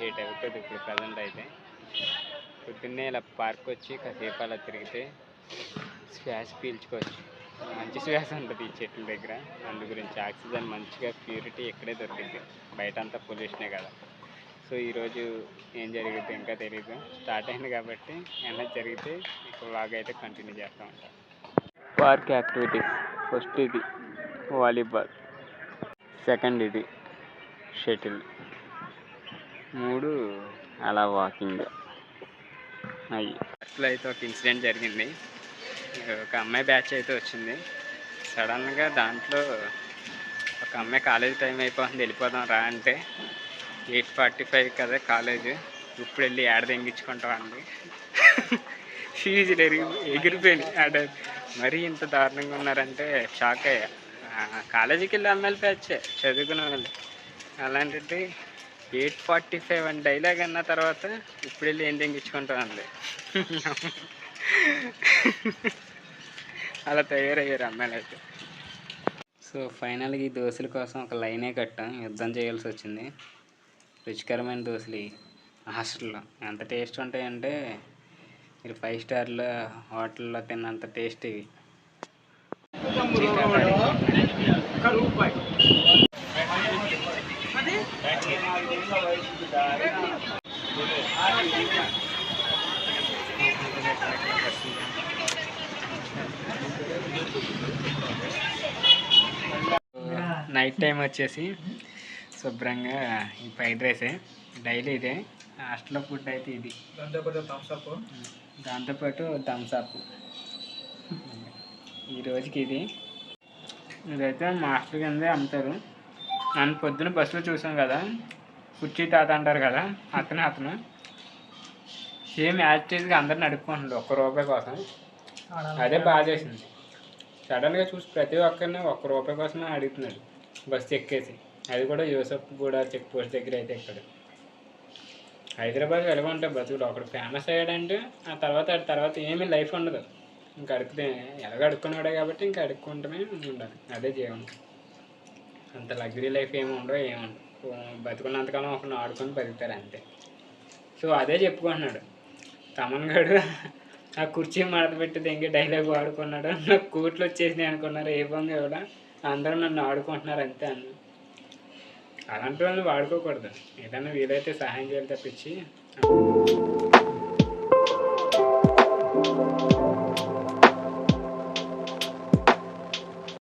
8 అవుతుంది ఇప్పుడు ప్రజెంట్ అయితే. పొద్దున్నే ఇలా పార్క్ వచ్చి కాసేపు అలా తిరిగితే శ్వాస పీల్చుకోవచ్చు. మంచి శ్వాస ఉంటుంది ఈ చెట్ల దగ్గర. అందు గురించి ఆక్సిజన్ మంచిగా ప్యూరిటీ ఇక్కడే దొరికింది, బయట అంతా పొల్యూషనే కదా. సో ఈరోజు ఏం జరిగితే ఇంకా తెలియదు, స్టార్ట్ అయింది కాబట్టి ఏమైనా జరిగితే ఇప్పుడు వ్లాగ్ అయితే కంటిన్యూ చేస్తూ ఉంటాం. పార్క్ యాక్టివిటీస్: ఫస్ట్ ఇది వాలీబాల్, సెకండ్ ఇది షటిల్, 3 అలా వాకింగ్ అయ్యి. ఫస్ట్లో అయితే ఒక ఇన్సిడెంట్ జరిగింది. ఒక అమ్మాయి బ్యాచ్ అయితే వచ్చింది. సడన్గా దాంట్లో ఒక అమ్మాయి కాలేజ్ టైం అయిపోతుంది వెళ్ళిపోదాం రా అంటే 8:45 కదా కాలేజ్, ఇప్పుడు వెళ్ళి ఏడ తెంగించుకుంటాం అండి. ఫీజులు ఎగిరిపోయింది ఆడ. మరీ ఇంత దారుణంగా ఉన్నారంటే షాక్ అయ్యా. కాలేజీకి వెళ్ళి అమ్మాయిల బ్యాచే చదువుకునే వాళ్ళు, అలాంటిది 8:45 అని డైలాగ్ అన్న తర్వాత ఇప్పుడు వెళ్ళి ఏం తెంగించుకుంటాం అండి. అలా తయారయ్యారు అమ్మాయిలు అయితే. సో ఫైనల్గా ఈ దోశల కోసం ఒక లైనే కట్టాం, యుద్ధం చేయాల్సి వచ్చింది. రుచికరమైన దోశలు హాస్టల్లో ఎంత టేస్ట్ ఉంటాయంటే మీరు 5 స్టార్ల హోటల్లో తిన్నంత టేస్ట్ ఇవి. నైట్ టైం వచ్చేసి శుభ్రంగా ఈ ఫ్రైడ్ రైసే డైలీ ఇదే హాస్టల్లో ఫుడ్ అయితే ఇది, దాంతోపాటు థమ్స్అప్. ఈ రోజుకి ఇదైతే మా హాస్టల్ కిందే అమ్ముతారు. నన్ను పొద్దున బస్సులో చూసాం కదా, కుర్చీ తాత అంటారు కదా, అతను సేమ్ యాక్టివ్గా అందరిని అడుక్కుంటున్నాడు ₹1 కోసం. అదే బాగా చేసింది. సడన్గా చూసి ప్రతి ఒక్కరిని ₹1 కోసమే అడుగుతున్నాడు బస్సు ఎక్కేసి. అది కూడా యూసఫ్ కూడా చెక్ పోస్ట్ దగ్గర అయితే ఎక్కడ. హైదరాబాద్ ఎలాగ ఉంటాయి బతుకులు. ఒకడు ఫేమస్ అయ్యాడంటే ఆ తర్వాత ఏమీ లైఫ్ ఉండదు. ఇంకా అడుక్కునే ఎలాగ అడుక్కునేవాడే కాబట్టి ఇంకా అడుక్కుంటూనే ఉండాలి, అదే జీవనం. అంత లగ్జరీ లైఫ్ ఏమి ఉండవు. బతుకున్నంతకాలం ఒకరిని ఆడుకొని బతుకుతారు అంతే. సో అదే చెప్పుకుంటున్నాడు తమన్ గడు. ఆ కుర్చీ మడత పెట్టి దెంగి డైలాగ్ వాడుకున్నాడు. నాకు కోట్లు వచ్చేసినాయి అనుకున్నారు ఏ బంగా కూడా, అందరూ నన్ను ఆడుకుంటున్నారు అంతే అన్న. అలాంటి వాళ్ళని వాడుకోకూడదు, ఏదైనా వీలైతే సహాయం చేయాలి తప్పించి